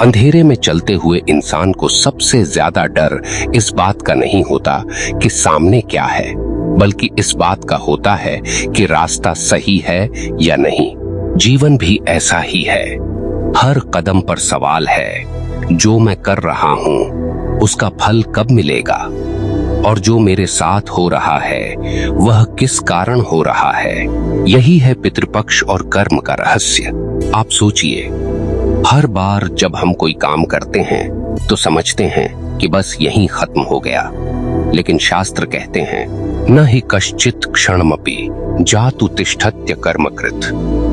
अंधेरे में चलते हुए इंसान को सबसे ज्यादा डर इस बात का नहीं होता कि सामने क्या है, बल्कि इस बात का होता है कि रास्ता सही है या नहीं। जीवन भी ऐसा ही है। हर कदम पर सवाल है, जो मैं कर रहा हूं उसका फल कब मिलेगा, और जो मेरे साथ हो रहा है वह किस कारण हो रहा है। यही है पितृपक्ष और कर्म का रहस्य। आप सोचिए, हर बार जब हम कोई काम करते हैं तो समझते हैं कि बस यहीं खत्म हो गया, लेकिन शास्त्र कहते हैं न हि कश्चित क्षणमपि जातु तिष्ठत्य कर्मकृत,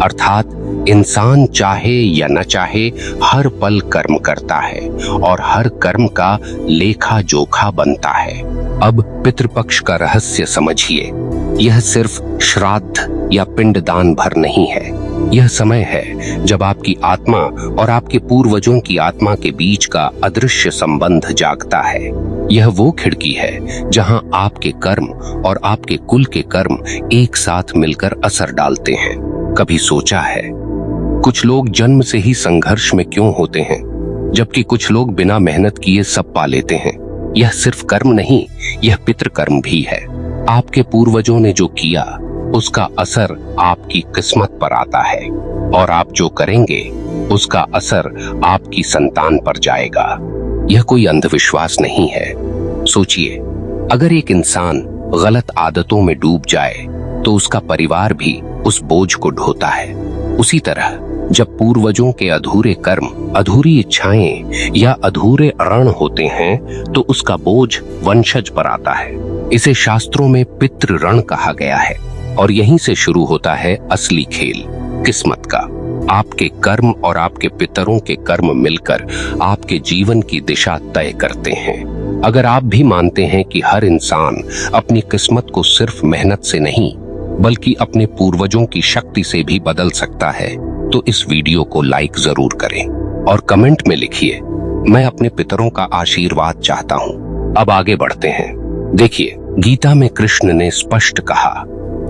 अर्थात इंसान चाहे या न चाहे हर पल कर्म करता है और हर कर्म का लेखा जोखा बनता है। अब पितृपक्ष का रहस्य समझिए। यह सिर्फ श्राद्ध या पिंडदान भर नहीं है। यह समय है जब आपकी आत्मा और आपके पूर्वजों की आत्मा के बीच का अदृश्य संबंध जागता है। यह वो खिड़की है जहां आपके कर्म और आपके कुल के कर्म एक साथ मिलकर असर डालते हैं। कभी सोचा है कुछ लोग जन्म से ही संघर्ष में क्यों होते हैं, जबकि कुछ लोग बिना मेहनत किए सब पा लेते हैं? यह सिर्फ कर्म नहीं, यह पितृकर्म भी है। आपके पूर्वजों ने जो किया उसका असर आपकी किस्मत पर आता है, और आप जो करेंगे उसका असर आपकी संतान पर जाएगा। यह कोई अंधविश्वास नहीं है। सोचिए, अगर एक इंसान गलत आदतों में डूब जाए तो उसका परिवार भी उस बोझ को ढोता है। उसी तरह जब पूर्वजों के अधूरे कर्म, अधूरी इच्छाएं या अधूरे ऋण होते हैं तो उसका बोझ वंशज पर आता है। इसे शास्त्रों में पितृ ऋण कहा गया है, और यहीं से शुरू होता है असली खेल, किस्मत का। आपके कर्म और आपके पितरों के कर्म मिलकर आपके जीवन की दिशा तय करते हैं। अगर आप भी मानते हैं कि हर इंसान अपनी किस्मत को सिर्फ मेहनत से नहीं बल्कि अपने पूर्वजों की शक्ति से भी बदल सकता है, तो इस वीडियो को लाइक जरूर करें और कमेंट में लिखिए, मैं अपने पितरों का आशीर्वाद चाहता हूं। अब आगे बढ़ते हैं। देखिए, गीता में कृष्ण ने स्पष्ट कहा,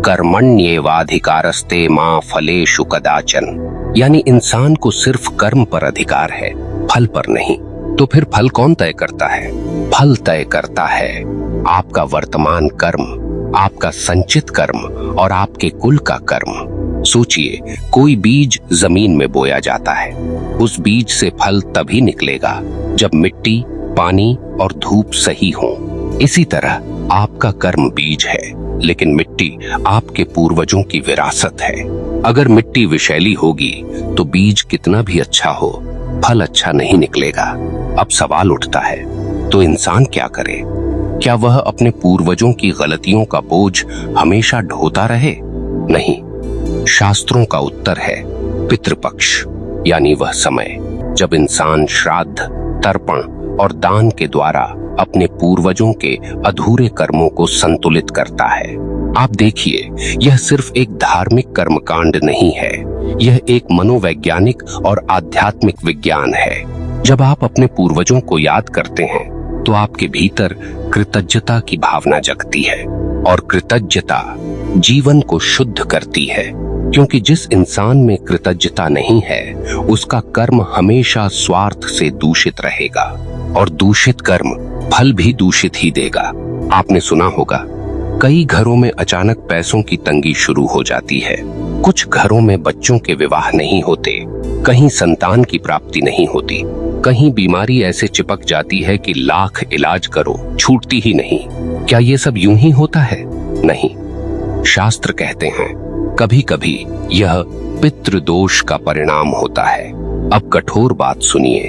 कर्मण्येवाधिकारस्ते मा फलेषु कदाचन, यानी इंसान को सिर्फ कर्म पर अधिकार है, फल पर नहीं। तो फिर फल कौन तय करता है? फल तय करता है आपका वर्तमान कर्म, आपका संचित कर्म और आपके कुल का कर्म। सोचिए, कोई बीज जमीन में बोया जाता है। उस बीज से फल तभी निकलेगा जब मिट्टी, पानी और धूप सही हो। इसी तरह आपका कर्म बीज है, लेकिन मिट्टी आपके पूर्वजों की विरासत है। अगर मिट्टी विषैली होगी तो बीज कितना भी अच्छा हो, फल अच्छा नहीं निकलेगा। अब सवाल उठता है, तो इंसान क्या करे? क्या वह अपने पूर्वजों की गलतियों का बोझ हमेशा ढोता रहे? नहीं। शास्त्रों का उत्तर है पितृपक्ष, यानी वह समय जब इंसान श्राद्ध, तर्पण और दान के द्वारा अपने पूर्वजों के अधूरे कर्मों को संतुलित करता है। आप देखिए, यह सिर्फ एक धार्मिक कर्मकांड नहीं है, यह एक मनोवैज्ञानिक और आध्यात्मिक विज्ञान है। जब आप अपने पूर्वजों को याद करते हैं तो आपके भीतर कृतज्ञता की भावना जगती है, और कृतज्ञता जीवन को शुद्ध करती है, क्योंकि जिस इंसान में कृतज्ञता नहीं है उसका कर्म हमेशा स्वार्थ से दूषित रहेगा, और दूषित कर्म फल भी दूषित ही देगा। आपने सुना होगा, कई घरों में अचानक पैसों की तंगी शुरू हो जाती है। कुछ घरों में बच्चों के विवाह नहीं होते, कहीं संतान की प्राप्ति नहीं होती, कहीं बीमारी ऐसे चिपक जाती है कि लाख इलाज करो छूटती ही नहीं। क्या ये सब यूं ही होता है? नहीं। शास्त्र कहते हैं कभी कभी यह पितृदोष का परिणाम होता है। अब कठोर बात सुनिए,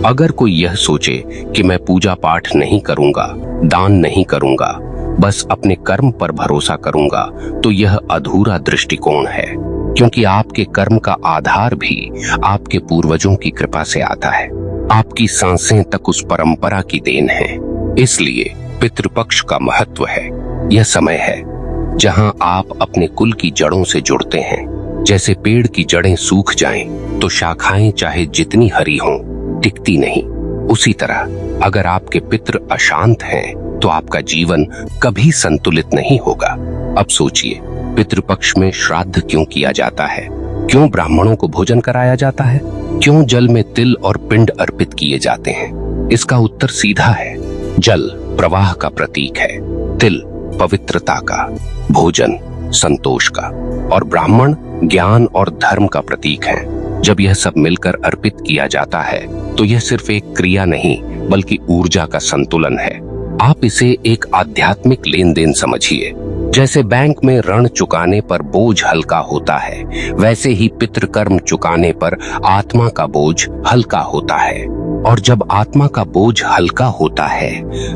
अगर कोई यह सोचे कि मैं पूजा पाठ नहीं करूंगा, दान नहीं करूंगा, बस अपने कर्म पर भरोसा करूंगा, तो यह अधूरा दृष्टिकोण है, क्योंकि आपके कर्म का आधार भी आपके पूर्वजों की कृपा से आता है। आपकी सांसें तक उस परंपरा की देन है। इसलिए पितृपक्ष का महत्व है। यह समय है जहां आप अपने कुल की जड़ों से जुड़ते हैं। जैसे पेड़ की जड़ें सूख जाएं, तो शाखाएं चाहे जितनी हरी हों, टिकती नहीं। उसी तरह अगर आपके पितृ अशांत हैं, तो आपका जीवन कभी संतुलित नहीं होगा। अब सोचिए, पितृपक्ष में श्राद्ध क्यों किया जाता है? क्यों ब्राह्मणों को भोजन कराया जाता है? क्यों जल में तिल और पिंड अर्पित किए जाते हैं? इसका उत्तर सीधा है। जल प्रवाह का प्रतीक है, तिल पवित्रता का, भोजन संतोष का, और ब्राह्मण ज्ञान और धर्म का प्रतीक है। जब यह सब मिलकर अर्पित किया जाता है तो यह सिर्फ एक क्रिया नहीं बल्कि ऊर्जा का संतुलन है। आप इसे एक आध्यात्मिक लेन देन समझिए। जैसे बैंक में ऋण चुकाने पर बोझ हल्का होता है, वैसे ही पितृकर्म चुकाने पर आत्मा का बोझ हल्का होता है। और जब आत्मा का बोझ हल्का होता है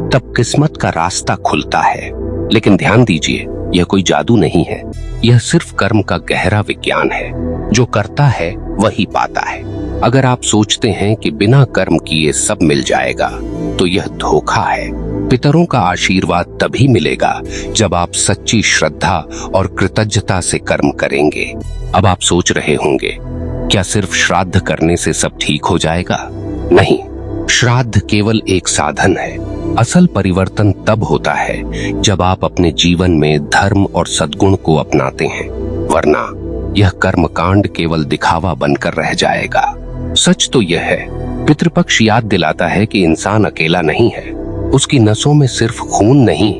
तब किस्मत का रास्ता खुलता है। लेकिन ध्यान दीजिए, यह कोई जादू नहीं है, यह सिर्फ कर्म का गहरा विज्ञान है। जो करता है वही पाता है। अगर आप सोचते हैं कि बिना कर्म किए सब मिल जाएगा तो यह धोखा है। पितरों का आशीर्वाद तभी मिलेगा जब आप सच्ची श्रद्धा और कृतज्ञता से कर्म करेंगे। अब आप सोच रहे होंगे, क्या सिर्फ श्राद्ध करने से सब ठीक हो जाएगा? नहीं, श्राद्ध केवल एक साधन है। असल परिवर्तन तब होता है जब आप अपने जीवन में धर्म और सद्गुण को अपनाते हैं, वरना यह कर्मकांड केवल दिखावा बनकर रह जाएगा। सच तो यह है, पितृपक्ष याद दिलाता है कि इंसान अकेला नहीं है। उसकी नसों में सिर्फ खून नहीं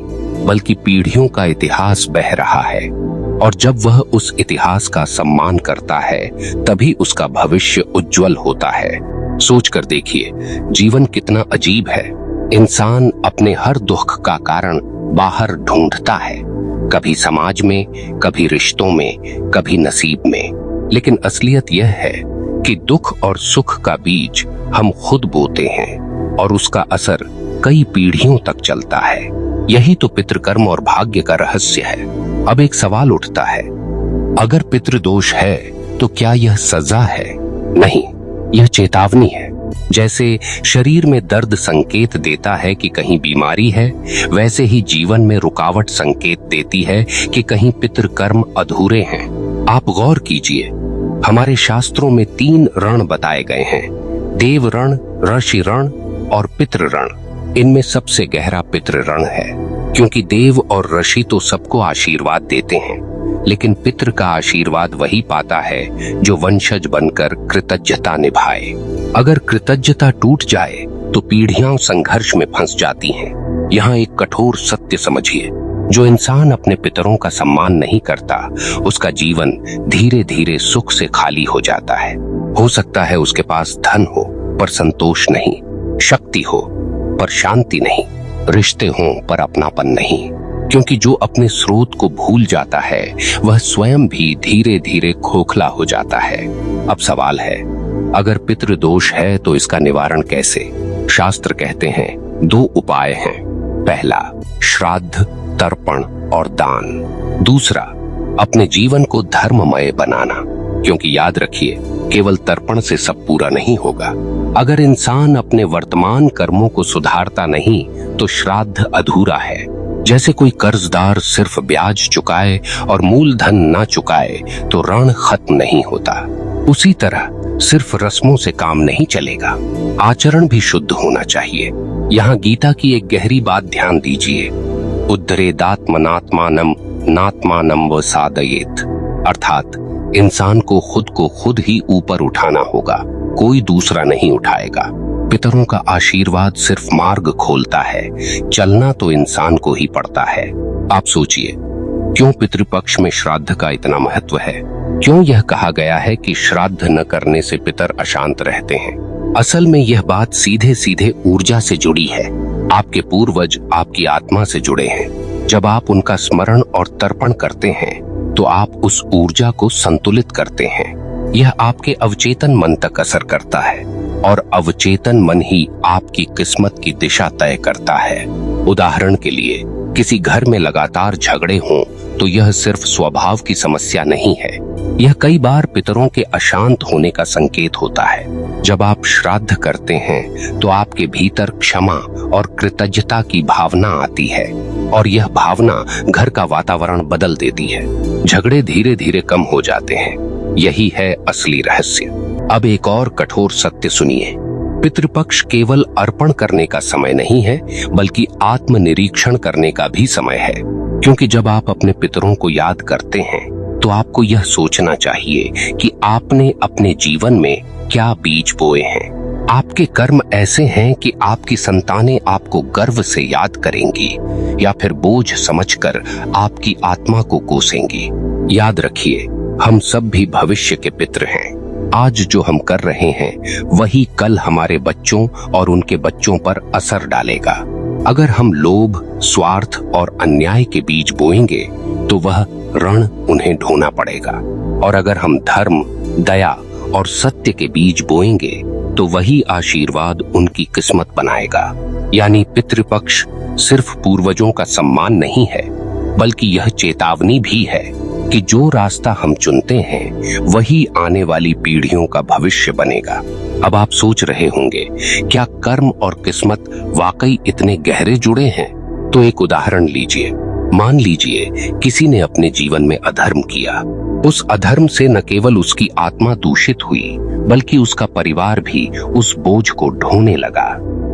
बल्कि पीढ़ियों का इतिहास बह रहा है, और जब वह उस इतिहास का सम्मान करता है तभी उसका भविष्य उज्जवल होता है। सोच कर देखिए, जीवन कितना अजीब है। इंसान अपने हर दुख का कारण बाहर ढूंढता है, कभी समाज में, कभी रिश्तों में, कभी नसीब में। लेकिन असलियत यह है कि दुख और सुख का बीज हम खुद बोते हैं और उसका असर कई पीढ़ियों तक चलता है। यही तो पितृकर्म और भाग्य का रहस्य है। अब एक सवाल उठता है, अगर पितृदोष है तो क्या यह सजा है? नहीं, यह चेतावनी है। जैसे शरीर में दर्द संकेत देता है कि कहीं बीमारी है, वैसे ही जीवन में रुकावट संकेत देती है कि कहीं पितृकर्म अधूरे हैं। आप गौर कीजिए, हमारे शास्त्रों में 3 ऋण बताए गए हैं, देव ऋण, ऋषि ऋण और पितृ ऋण। इनमें सबसे गहरा पितृ ऋण है, क्योंकि देव और ऋषि तो सबको आशीर्वाद देते हैं, लेकिन पितृ का आशीर्वाद वही पाता है जो वंशज बनकर कृतज्ञता निभाए। अगर कृतज्ञता टूट जाए तो पीढ़ियां संघर्ष में फंस जाती हैं। यहाँ एक कठोर सत्य समझिए, जो इंसान अपने पितरों का सम्मान नहीं करता, उसका जीवन धीरे धीरे सुख से खाली हो जाता है। हो सकता है उसके पास धन हो पर संतोष नहीं, शक्ति हो पर शांति नहीं, रिश्ते हों पर अपनापन नहीं। क्योंकि जो अपने स्रोत को भूल जाता है वह स्वयं भी धीरे धीरे खोखला हो जाता है। अब सवाल है, अगर पितृदोष है तो इसका निवारण कैसे? शास्त्र कहते हैं 2 उपाय हैं। पहला, श्राद्ध, तर्पण और दान। दूसरा, अपने जीवन को धर्ममय बनाना, क्योंकि याद रखिए, केवल तर्पण से सब पूरा नहीं होगा। अगर इंसान अपने वर्तमान कर्मों को सुधारता नहीं तो श्राद्ध अधूरा है। जैसे कोई कर्जदार सिर्फ ब्याज चुकाए और मूलधन ना चुकाए तो ऋण खत्म नहीं होता, उसी तरह सिर्फ रस्मों से काम नहीं चलेगा, आचरण भी शुद्ध होना चाहिए। यहाँ गीता की एक गहरी बात ध्यान दीजिए, उद्धरेदात्मनात्मानम नात्मानम व सादयेत, अर्थात इंसान को खुद ही ऊपर उठाना होगा, कोई दूसरा नहीं उठाएगा। पितरों का आशीर्वाद सिर्फ मार्ग खोलता है, चलना तो इंसान को ही पड़ता है। आप सोचिए, क्यों पितृपक्ष में श्राद्ध का इतना महत्व है? क्यों यह कहा गया है कि श्राद्ध न करने से पितर अशांत रहते हैं? असल में यह बात सीधे सीधे ऊर्जा से जुड़ी है। आपके पूर्वज आपकी आत्मा से जुड़े हैं। जब आप उनका स्मरण और तर्पण करते हैं तो आप उस ऊर्जा को संतुलित करते हैं। यह आपके अवचेतन मन तक असर करता है और अवचेतन मन ही आपकी किस्मत की दिशा तय करता है। उदाहरण के लिए, किसी घर में लगातार झगड़े हों तो यह सिर्फ स्वभाव की समस्या नहीं है, यह कई बार पितरों के अशांत होने का संकेत होता है। जब आप श्राद्ध करते हैं तो आपके भीतर क्षमा और कृतज्ञता की भावना आती है और यह भावना घर का वातावरण बदल देती है। झगड़े धीरे धीरे कम हो जाते हैं। यही है असली रहस्य। अब एक और कठोर सत्य सुनिए, पितृपक्ष केवल अर्पण करने का समय नहीं है बल्कि आत्मनिरीक्षण करने का भी समय है। क्योंकि जब आप अपने पितरों को याद करते हैं तो आपको यह सोचना चाहिए कि आपने अपने जीवन में क्या बीज बोए हैं। आपके कर्म ऐसे हैं कि आपकी संतानें आपको गर्व से याद करेंगी या फिर बोझ समझकर आपकी आत्मा को कोसेंगी। याद रखिए, हम सब भी भविष्य के पितृ हैं। आज जो हम कर रहे हैं वही कल हमारे बच्चों और उनके बच्चों पर असर डालेगा। अगर हम लोभ, स्वार्थ और अन्याय के बीज बोएंगे तो वह ऋण उन्हें ढोना पड़ेगा, और अगर हम धर्म, दया और सत्य के बीज बोएंगे तो वही आशीर्वाद उनकी किस्मत बनाएगा। यानी पितृपक्ष सिर्फ पूर्वजों का सम्मान नहीं है, बल्कि यह चेतावनी भी है कि जो रास्ता हम चुनते हैं वही आने वाली पीढ़ियों का भविष्य बनेगा। अब आप सोच रहे होंगे, क्या कर्म और किस्मत वाकई इतने गहरे जुड़े हैं? तो एक उदाहरण लीजिए। मान लीजिए किसी ने अपने जीवन में अधर्म किया। उस अधर्म से न केवल उसकी आत्मा दूषित हुई, बल्कि उसका परिवार भी उस बोझ को ढोने लगा,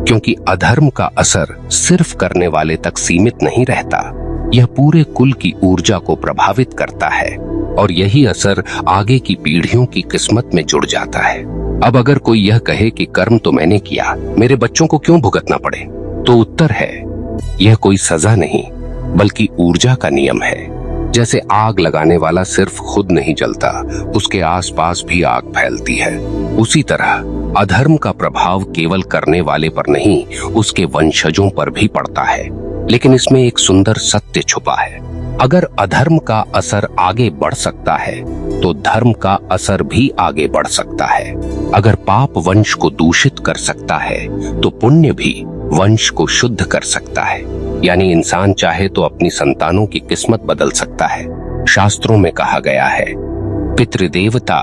क्योंकि अधर्म का असर सिर्फ करने वाले तक सीमित नहीं रहता, यह पूरे कुल की ऊर्जा को प्रभावित करता है, और यही असर आगे की पीढ़ियों की किस्मत में जुड़ जाता है। अब अगर कोई यह कहे कि कर्म तो मैंने किया, मेरे बच्चों को क्यों भुगतना पड़े, तो उत्तर है, यह कोई सजा नहीं बल्कि ऊर्जा का नियम है। जैसे आग लगाने वाला सिर्फ खुद नहीं जलता, उसके आसपास भी आग फैलती है। उसी तरह अधर्म का प्रभाव केवल करने वाले पर नहीं, उसके वंशजों पर भी पड़ता है। लेकिन इसमें एक सुंदर सत्य छुपा है। अगर अधर्म का असर आगे बढ़ सकता है तो धर्म का असर भी आगे बढ़ सकता है। अगर पाप वंश को दूषित कर सकता है तो पुण्य भी वंश को शुद्ध कर सकता है। यानी इंसान चाहे तो अपनी संतानों की किस्मत बदल सकता है। शास्त्रों में कहा गया है, पितृदेवता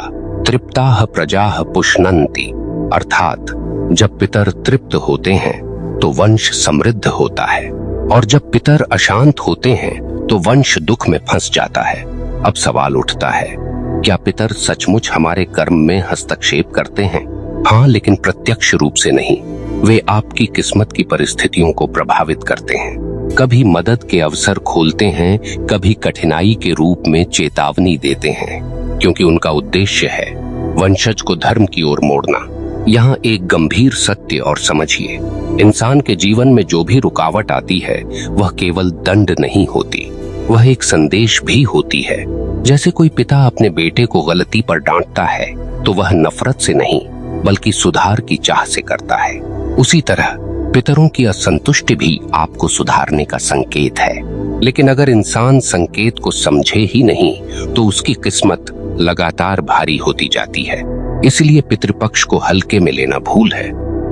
तृप्ताः प्रजाः पुष्णन्ति, अर्थात जब पितर तृप्त होते हैं तो वंश समृद्ध होता है, और जब पितर अशांत होते हैं तो वंश दुख में फंस जाता है। अब सवाल उठता है, क्या पितर सचमुच हमारे कर्म में हस्तक्षेप करते हैं? हाँ, लेकिन प्रत्यक्ष रूप से नहीं। वे आपकी किस्मत की परिस्थितियों को प्रभावित करते हैं। कभी मदद के अवसर खोलते हैं, कभी कठिनाई के रूप में चेतावनी देते हैं, क्योंकि उनका उद्देश्य है वंशज को धर्म की ओर मोड़ना। यहाँ एक गंभीर सत्य और समझिए, इंसान के जीवन में जो भी रुकावट आती है वह केवल दंड नहीं होती, वह एक संदेश भी होती है। जैसे कोई पिता अपने बेटे को गलती पर डांटता है तो वह नफरत से नहीं बल्कि सुधार की चाह से करता है। उसी तरह पितरों की असंतुष्टि भी आपको सुधारने का संकेत है। लेकिन अगर इंसान संकेत को समझे ही नहीं तो उसकी किस्मत लगातार भारी होती जाती है। इसलिए पितृपक्ष को हल्के में लेना भूल है।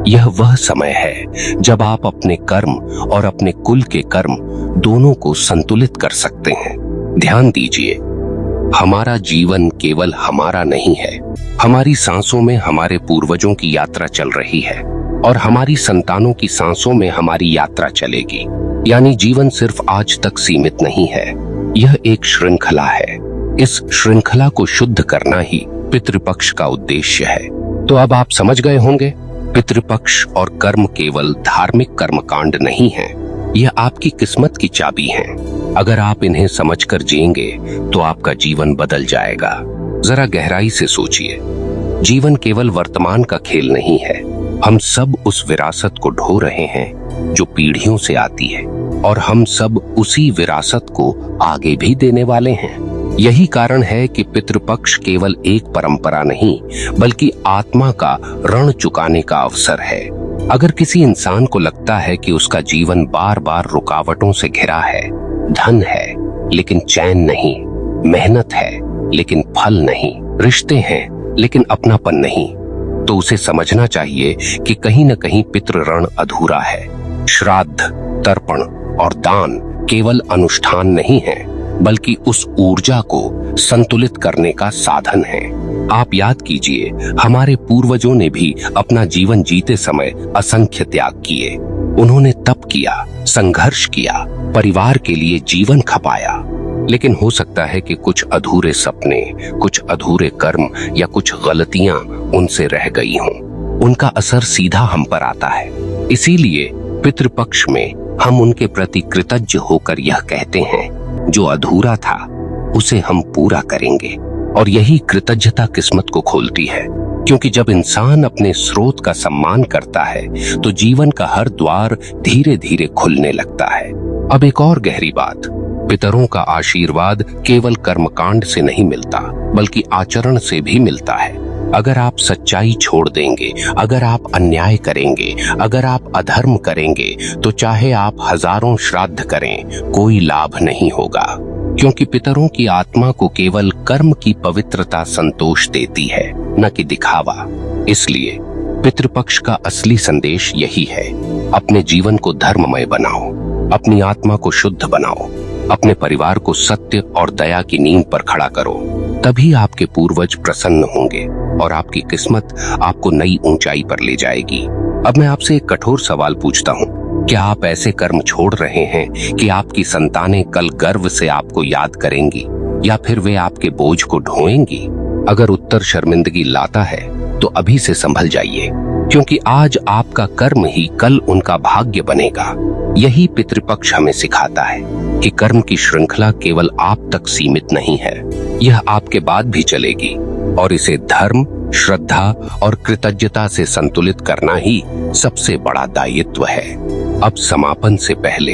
यह वह समय है जब आप अपने कर्म और अपने कुल के कर्म दोनों को संतुलित कर सकते हैं। ध्यान दीजिए, हमारा जीवन केवल हमारा नहीं है। हमारी सांसों में हमारे पूर्वजों की यात्रा चल रही है, और हमारी संतानों की सांसों में हमारी यात्रा चलेगी। यानी जीवन सिर्फ आज तक सीमित नहीं है, यह एक श्रृंखला है। इस श्रृंखला को शुद्ध करना ही पितृपक्ष का उद्देश्य है। तो अब आप समझ गए होंगे, पितृपक्ष और कर्म केवल धार्मिक कर्मकांड नहीं है, यह आपकी किस्मत की चाबी हैं। अगर आप इन्हें समझकर जिएंगे तो आपका जीवन बदल जाएगा। जरा गहराई से सोचिए, जीवन केवल वर्तमान का खेल नहीं है। हम सब उस विरासत को ढो रहे हैं जो पीढ़ियों से आती है, और हम सब उसी विरासत को आगे भी देने वाले हैं। यही कारण है कि पितृपक्ष केवल एक परंपरा नहीं बल्कि आत्मा का ऋण चुकाने का अवसर है। अगर किसी इंसान को लगता है कि उसका जीवन बार बार रुकावटों से घिरा है, धन है लेकिन चैन नहीं, मेहनत है लेकिन फल नहीं, रिश्ते हैं लेकिन अपनापन नहीं, तो उसे समझना चाहिए कि कहीं न कहीं पितृ ऋण अधूरा है। श्राद्ध, तर्पण और दान केवल अनुष्ठान नहीं है बल्कि उस ऊर्जा को संतुलित करने का साधन है। आप याद कीजिए, हमारे पूर्वजों ने भी अपना जीवन जीते समय असंख्य त्याग किए। उन्होंने तप किया, संघर्ष किया, परिवार के लिए जीवन खपाया। लेकिन हो सकता है कि कुछ अधूरे सपने, कुछ अधूरे कर्म या कुछ गलतियां उनसे रह गई हों। उनका असर सीधा हम पर आता है। इसीलिए पितृपक्ष में हम उनके प्रति कृतज्ञ होकर यह कहते हैं, जो अधूरा था उसे हम पूरा करेंगे। और यही कृतज्ञता किस्मत को खोलती है, क्योंकि जब इंसान अपने स्रोत का सम्मान करता है तो जीवन का हर द्वार धीरे धीरे खुलने लगता है। अब एक और गहरी बात, पितरों का आशीर्वाद केवल कर्मकांड से नहीं मिलता, बल्कि आचरण से भी मिलता है। अगर आप सच्चाई छोड़ देंगे, अगर आप अन्याय करेंगे, अगर आप अधर्म करेंगे, तो चाहे आप हजारों श्राद्ध करें, कोई लाभ नहीं होगा, क्योंकि पितरों की आत्मा को केवल कर्म की पवित्रता संतोष देती है, न कि दिखावा। इसलिए पितृपक्ष का असली संदेश यही है, अपने जीवन को धर्ममय बनाओ, अपनी आत्मा को शुद्ध बनाओ, अपने परिवार को सत्य और दया की नींव पर खड़ा करो। तभी आपके पूर्वज प्रसन्न होंगे और आपकी किस्मत आपको नई ऊंचाई पर ले जाएगी। अब मैं आपसे एक कठोर सवाल पूछता हूँ, क्या आप ऐसे कर्म छोड़ रहे हैं कि आपकी संतानें कल गर्व से आपको याद करेंगी, या फिर वे आपके बोझ को ढोएंगी? अगर उत्तर शर्मिंदगी लाता है तो अभी से संभल जाइए, क्योंकि आज आपका कर्म ही कल उनका भाग्य बनेगा। यही पितृपक्ष हमें सिखाता है कि कर्म की श्रृंखला केवल आप तक सीमित नहीं है, यह आपके बाद भी चलेगी, और इसे धर्म, श्रद्धा और कृतज्ञता से संतुलित करना ही सबसे बड़ा दायित्व है। अब समापन से पहले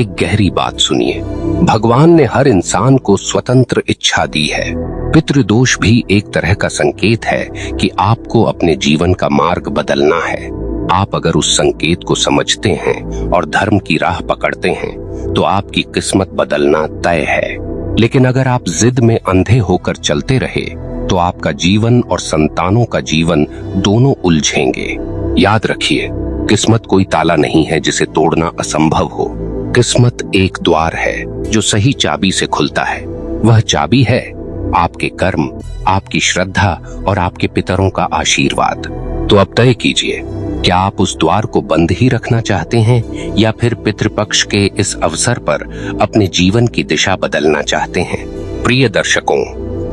एक गहरी बात सुनिए। भगवान ने हर इंसान को स्वतंत्र इच्छा दी है। पितृदोष भी एक तरह का संकेत है कि आपको अपने जीवन का मार्ग बदलना है। आप अगर उस संकेत को समझते हैं और धर्म की राह पकड़ते हैं तो आपकी किस्मत बदलना तय है। लेकिन अगर आप जिद में अंधे होकर चलते रहे तो आपका जीवन और संतानों का जीवन दोनों उलझेंगे। याद रखिए, किस्मत कोई ताला नहीं है जिसे तोड़ना असंभव हो। किस्मत एक द्वार है जो सही चाबी से खुलता है। वह चाबी है आपके कर्म, आपकी श्रद्धा और आपके पितरों का आशीर्वाद। तो अब तय कीजिए, क्या आप उस द्वार को बंद ही रखना चाहते हैं, या फिर पितृपक्ष के इस अवसर पर अपने जीवन की दिशा बदलना चाहते हैं? प्रिय दर्शकों,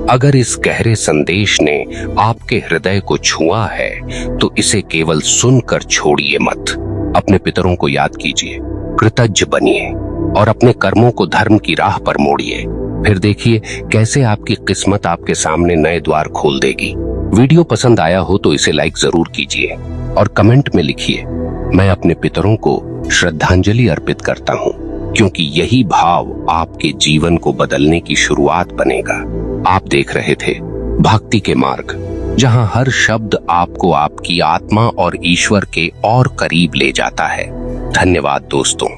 अगर इस गहरे संदेश ने आपके हृदय को छुआ है तो इसे केवल सुनकर छोड़िए मत। अपने पितरों को याद कीजिए, कृतज्ञ बनिए और अपने कर्मों को धर्म की राह पर मोड़िए। फिर देखिए कैसे आपकी किस्मत आपके सामने नए द्वार खोल देगी। वीडियो पसंद आया हो तो इसे लाइक जरूर कीजिए और कमेंट में लिखिए, मैं अपने पितरों को श्रद्धांजलि अर्पित करता हूँ, क्योंकि यही भाव आपके जीवन को बदलने की शुरुआत बनेगा। आप देख रहे थे भक्ति के मार्ग, जहां हर शब्द आपको आपकी आत्मा और ईश्वर के और करीब ले जाता है। धन्यवाद दोस्तों।